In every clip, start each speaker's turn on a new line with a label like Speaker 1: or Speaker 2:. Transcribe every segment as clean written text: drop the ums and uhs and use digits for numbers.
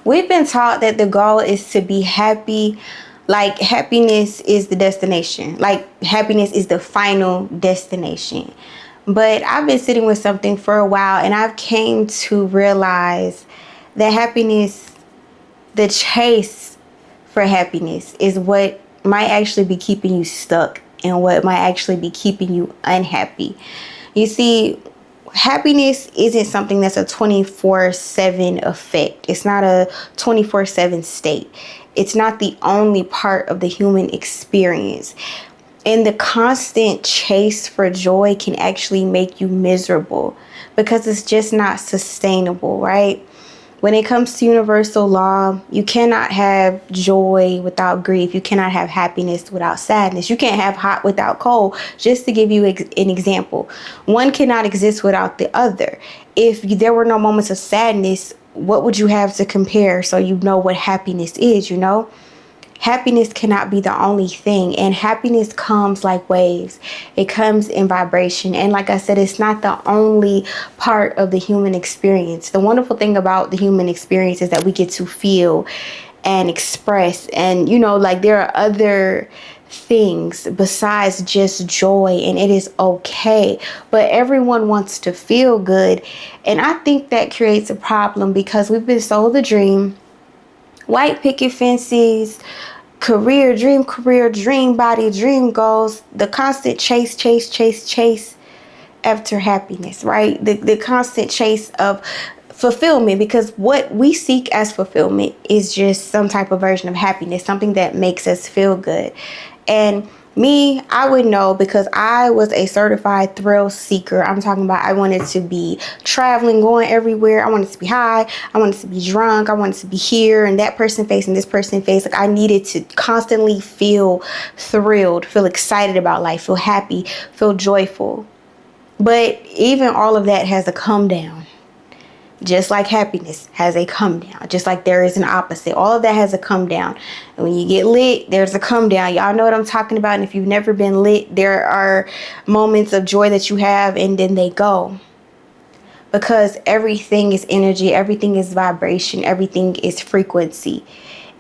Speaker 1: We've been taught that the goal is to be happy. Like happiness is the destination. Like happiness is the final destination. But I've been sitting with something for a while and I've came to realize that happiness, the chase for happiness is what might actually be keeping you stuck and what might actually be keeping you unhappy. You see, happiness isn't something that's a 24/7 effect. It's not a 24/7 state. It's not the only part of the human experience. And the constant chase for joy can actually make you miserable because it's just not sustainable, right? When it comes to universal law, you cannot have joy without grief. You cannot have happiness without sadness. You can't have hot without cold. Just to give you an example, one cannot exist without the other. If there were no moments of sadness, what would you have to compare so you know what happiness is, you know? Happiness cannot be the only thing, and happiness comes like waves. It comes in vibration, and like I said, it's not the only part of the human experience. The wonderful thing about the human experience is that we get to feel and express, and like there are other things besides just joy, and it is okay. But everyone wants to feel good, and I think that creates a problem because we've been sold the dream. White picket fences, career, dream body, dream goals, the constant chase after happiness, right? The constant chase of fulfillment, because what we seek as fulfillment is just some type of version of happiness, something that makes us feel good. And me, I would know because I was a certified thrill seeker. I'm talking about I wanted to be traveling, going everywhere. I wanted to be high. I wanted to be drunk. I wanted to be here and that person face and this person face. Like I needed to constantly feel thrilled, feel excited about life, feel happy, feel joyful. But even all of that has a come down. Just like happiness has a come down, just like there is an opposite. All of that has a come down. And when you get lit, there's a come down. Y'all know what I'm talking about. And if you've never been lit, there are moments of joy that you have and then they go. Because everything is energy, everything is vibration, everything is frequency.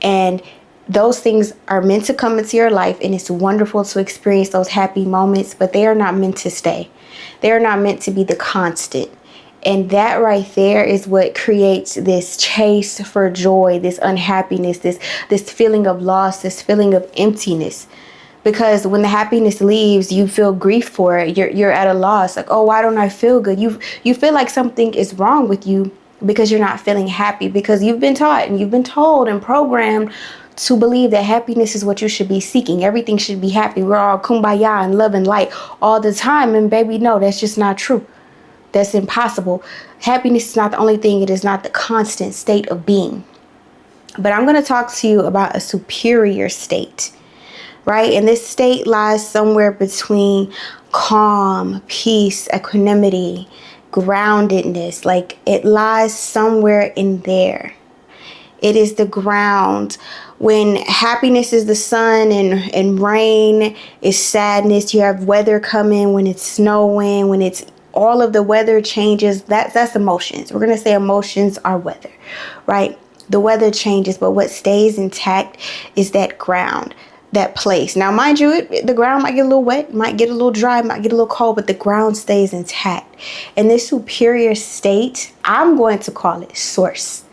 Speaker 1: And those things are meant to come into your life, and it's wonderful to experience those happy moments, but they are not meant to stay. They are not meant to be the constant. And that right there is what creates this chase for joy, this unhappiness, this feeling of loss, this feeling of emptiness. Because when the happiness leaves, you feel grief for it. You're at a loss. Like, oh, why don't I feel good? You feel like something is wrong with you because you're not feeling happy, because you've been taught and you've been told and programmed to believe that happiness is what you should be seeking. Everything should be happy. We're all kumbaya and love and light all the time. And baby, no, that's just not true. That's impossible. Happiness is not the only thing. It is not the constant state of being. But I'm going to talk to you about a superior state, right? And this state lies somewhere between calm, peace, equanimity, groundedness. Like it lies somewhere in there. It is the ground. When happiness is the sun and rain is sadness, you have weather coming, when it's snowing, when it's all of the weather changes, that's emotions. We're going to say emotions are weather, right? The weather changes, but what stays intact is that ground, that place. Now, mind you, the ground might get a little wet, might get a little dry, might get a little cold, but the ground stays intact. And this superior state, I'm going to call it source,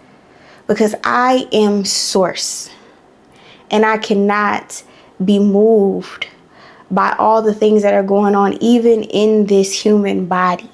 Speaker 1: because I am source, and I cannot be moved by all the things that are going on, even in this human body.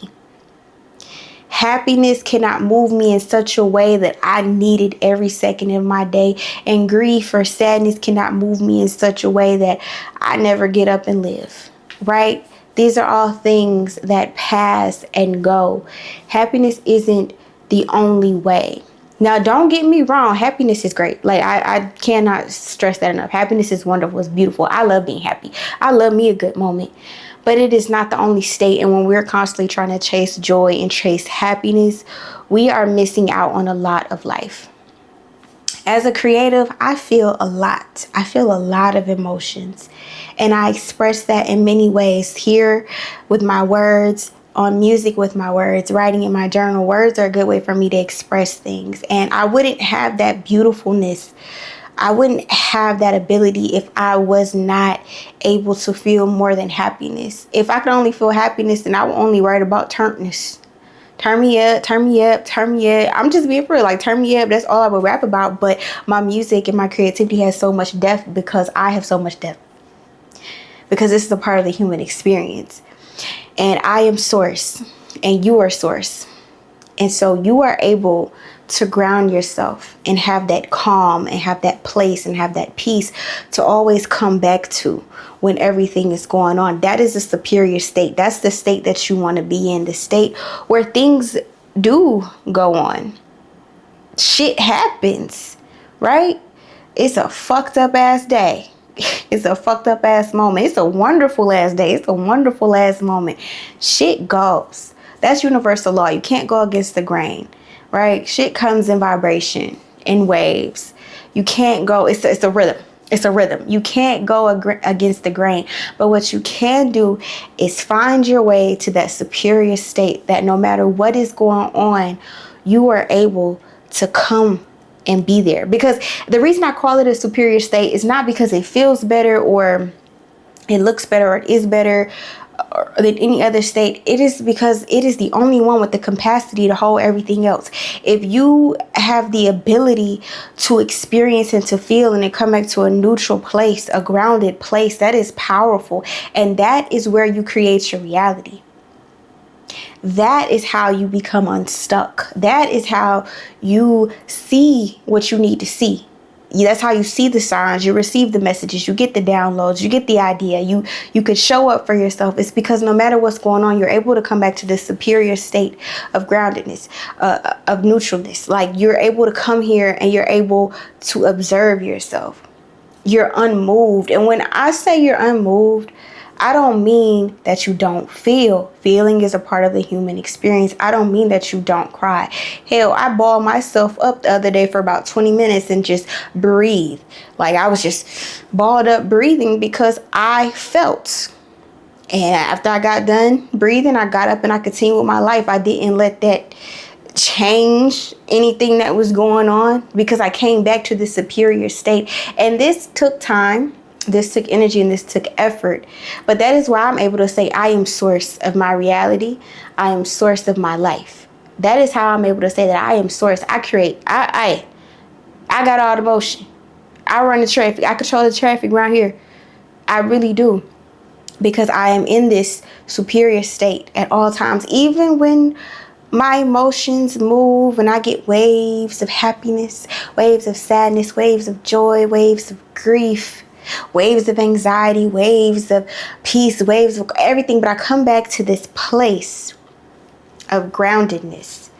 Speaker 1: Happiness cannot move me in such a way that I need it every second of my day. And grief or sadness cannot move me in such a way that I never get up and live, right? These are all things that pass and go. Happiness isn't the only way. Now, don't get me wrong. Happiness is great. Like, I cannot stress that enough. Happiness is wonderful. It's beautiful. I love being happy. I love me a good moment. But it is not the only state. And when we're constantly trying to chase joy and chase happiness, we are missing out on a lot of life. As a creative, I feel a lot. I feel a lot of emotions. And I express that in many ways, here with my words, on music with my words, writing in my journal. Words are a good way for me to express things. And I wouldn't have that beautifulness. I wouldn't have that ability if I was not able to feel more than happiness. If I could only feel happiness, then I would only write about turntness. Turn me up, turn me up, turn me up. I'm just being for real, like turn me up. That's all I would rap about. But my music and my creativity has so much depth because I have so much depth. Because this is a part of the human experience. And I am source and you are source. And so you are able to ground yourself and have that calm and have that place and have that peace to always come back to when everything is going on. That is a superior state. That's the state that you want to be in, the state where things do go on. Shit happens, right? It's a fucked up ass day. It's a fucked up ass moment. It's a wonderful ass day. It's a wonderful ass moment. Shit goes. That's universal law. You can't go against the grain, right? Shit comes in vibration, in waves. You can't go. It's a rhythm. It's a rhythm. You can't go against the grain. But what you can do is find your way to that superior state that no matter what is going on, you are able to come and be there. Because the reason I call it a superior state is not because it feels better or it looks better or it is better than any other state. It is because it is the only one with the capacity to hold everything else. If you have the ability to experience and to feel and to come back to a neutral place, a grounded place, that is powerful. And that is where you create your reality. That is how you become unstuck. That is how you see what you need to see. That's how you see the signs. You receive the messages. You get the downloads. You get the idea. You could show up for yourself. It's because no matter what's going on, you're able to come back to this superior state of groundedness, of neutralness. Like you're able to come here and you're able to observe yourself. You're unmoved. And when I say you're unmoved, I don't mean that you don't feel. Feeling is a part of the human experience. I don't mean that you don't cry. Hell, I balled myself up the other day for about 20 minutes and just breathe. Like I was just balled up breathing because I felt. And after I got done breathing, I got up and I continued with my life. I didn't let that change anything that was going on because I came back to the superior state. And this took time. This took energy and this took effort. But that is why I'm able to say I am source of my reality. I am source of my life. That is how I'm able to say that I am source. I create. I got all the motion. I run the traffic. I control the traffic around here. I really do. Because I am in this superior state at all times. Even when my emotions move and I get waves of happiness, waves of sadness, waves of joy, waves of grief, waves of anxiety, waves of peace, waves of everything. But I come back to this place of groundedness.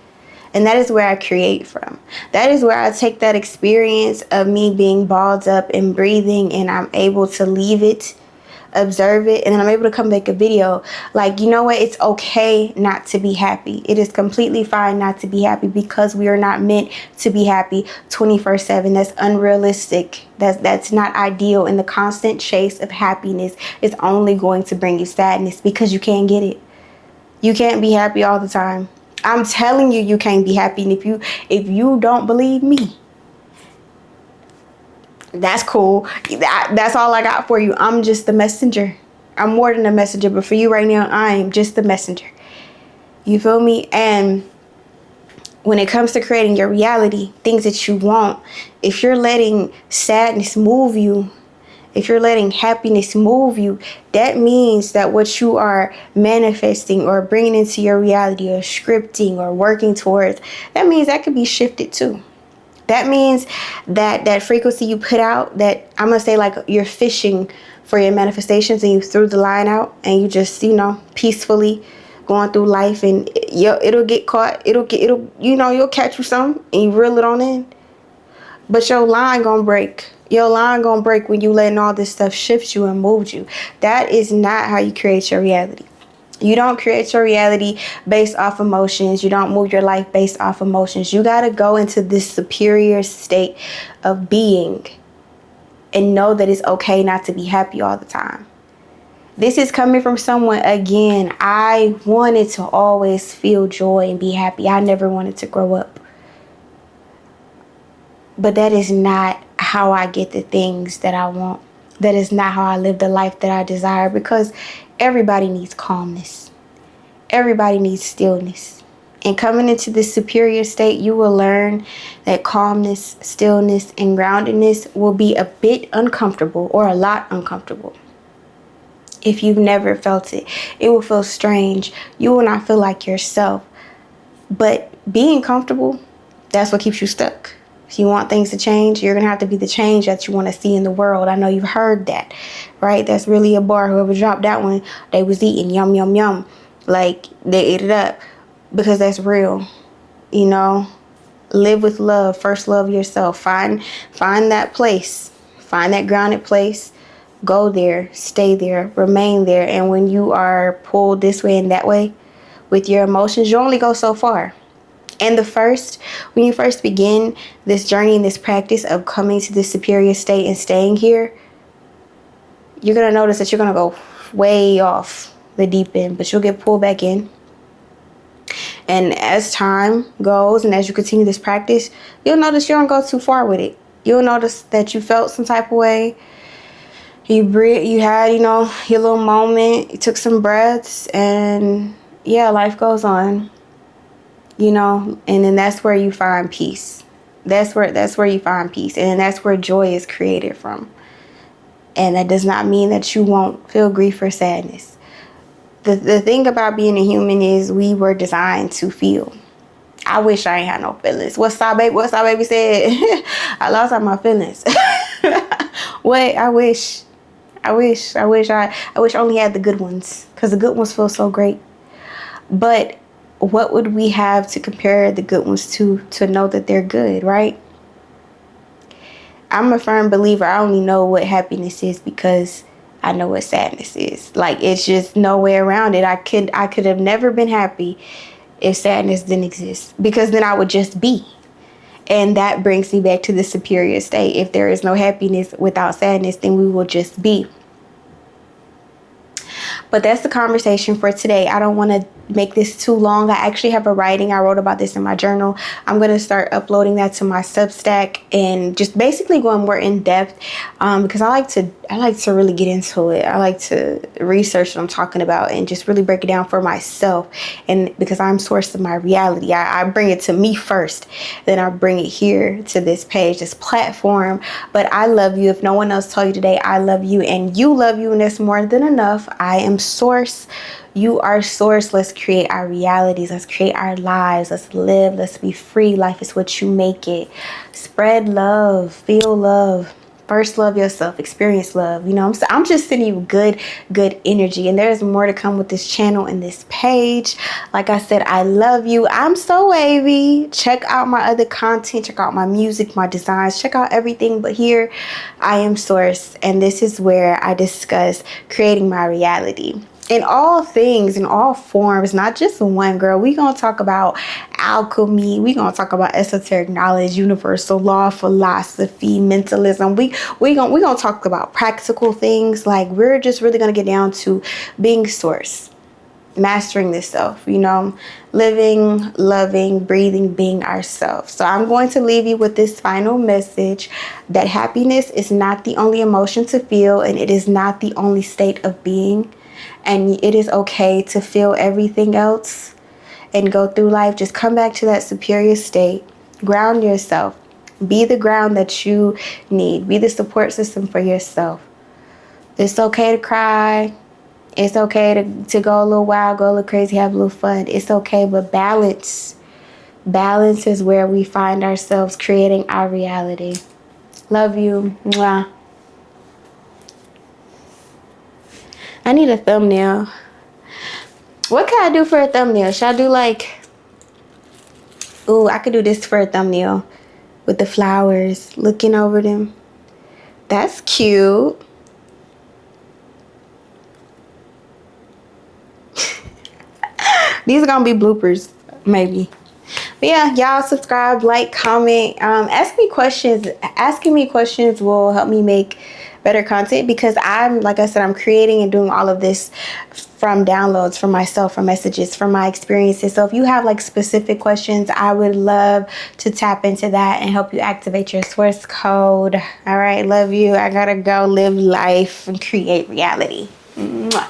Speaker 1: And that is where I create from. That is where I take that experience of me being balled up and breathing and I'm able to leave it, observe it, and then I'm able to come make a video. Like, you know what? It's okay not to be happy. It is completely fine not to be happy because we are not meant to be happy 24/7. That's unrealistic. That's not ideal. And the constant chase of happiness is only going to bring you sadness because you can't get it. You can't be happy all the time. I'm telling you, you can't be happy. And if you don't believe me, that's cool. That's all I got for you. I'm just the messenger. I'm more than a messenger, but for you right now, I am just the messenger. You feel me? And when it comes to creating your reality, things that you want, if you're letting sadness move you, if you're letting happiness move you, that means that what you are manifesting or bringing into your reality or scripting or working towards, that means that could be shifted too. That means that frequency you put out, that I'm going to say like you're fishing for your manifestations and you threw the line out and you just, peacefully going through life and it'll get caught. You'll catch you some and you reel it on in. But your line going to break. Your line going to break when you letting all this stuff shift you and move you. That is not how you create your reality. You don't create your reality based off emotions. You don't move your life based off emotions. You got to go into this superior state of being and know that it's okay not to be happy all the time. This is coming from someone, again, I wanted to always feel joy and be happy. I never wanted to grow up. But that is not how I get the things that I want. That is not how I live the life that I desire, because everybody needs calmness. Everybody needs stillness. And coming into this superior state, you will learn that calmness, stillness, and groundedness will be a bit uncomfortable, or a lot uncomfortable. If you've never felt it, it will feel strange. You will not feel like yourself. But being comfortable, that's what keeps you stuck. If you want things to change, you're going to have to be the change that you want to see in the world. I know you've heard that, right? That's really a bar. Whoever dropped that one, they was eating yum, yum, yum. Like, they ate it up, because that's real. You know, live with love. First, love yourself. Find that place. Find that grounded place. Go there, stay there, remain there. And when you are pulled this way and that way with your emotions, you only go so far. And when you first begin this journey and this practice of coming to this superior state and staying here, you're going to notice that you're going to go way off the deep end, but you'll get pulled back in. And as time goes and as you continue this practice, you'll notice you don't go too far with it. You'll notice that you felt some type of way. You breathe, you had, your little moment, you took some breaths, and yeah, life goes on, and then that's where you find peace. That's where you find peace. And that's where joy is created from. And that does not mean that you won't feel grief or sadness. The thing about being a human is we were designed to feel. I wish I ain't had no feelings. What's our baby said? I lost all my feelings. What? I wish I only had the good ones, because the good ones feel so great. But what would we have to compare the good ones to know that they're good, right? I'm a firm believer. I only know what happiness is because I know what sadness is. Like, it's just no way around it. I could have never been happy if sadness didn't exist, because then I would just be. And that brings me back to the superior state. If there is no happiness without sadness, then we will just be. But that's the conversation for today. I don't want to make this too long. I actually have a writing. I wrote about this in my journal. I'm going to start uploading that to my Substack and just basically going more in depth, because I like to really get into it. I like to research what I'm talking about and just really break it down for myself. And because I'm source of my reality, I bring it to me first, then I bring it here to this page, this platform. But I love you. If no one else told you today, I love you and you love you, and that's more than enough. I am source. You are source. Let's create our realities. Let's create our lives. Let's live. Let's be free. Life is what you make it. Spread love. Feel love. First, love yourself. Experience love. I'm just sending you good energy. And there's more to come with this channel and this page. Like I said, I love you. I'm so wavy. Check out my other content. Check out my music, my designs. Check out everything. But here, I am Source. And this is where I discuss creating my reality. In all things, in all forms, not just one, girl. We gonna talk about alchemy. We gonna talk about esoteric knowledge, universal law, philosophy, mentalism. We gonna talk about practical things. Like, we're just really gonna get down to being source, mastering this self. Living, loving, breathing, being ourselves. So I'm going to leave you with this final message that happiness is not the only emotion to feel, and it is not the only state of being. And it is okay to feel everything else and go through life. Just come back to that superior state. Ground yourself. Be the ground that you need. Be the support system for yourself. It's okay to cry. It's okay to go a little wild, go a little crazy, have a little fun. It's okay, but balance. Balance is where we find ourselves creating our reality. Love you. Mwah. I need a thumbnail. What can I do for a thumbnail? Should I do I could do this for a thumbnail with the flowers, looking over them. That's cute. These are gonna be bloopers, maybe. But yeah, y'all subscribe, like, comment, ask me questions. Asking me questions will help me make better content, because I'm, like I said, I'm creating and doing all of this from downloads from myself, from messages, from my experiences. So if you have like specific questions, I would love to tap into that and help you activate your source code. All right, love you. I gotta go live life and create reality. Mwah.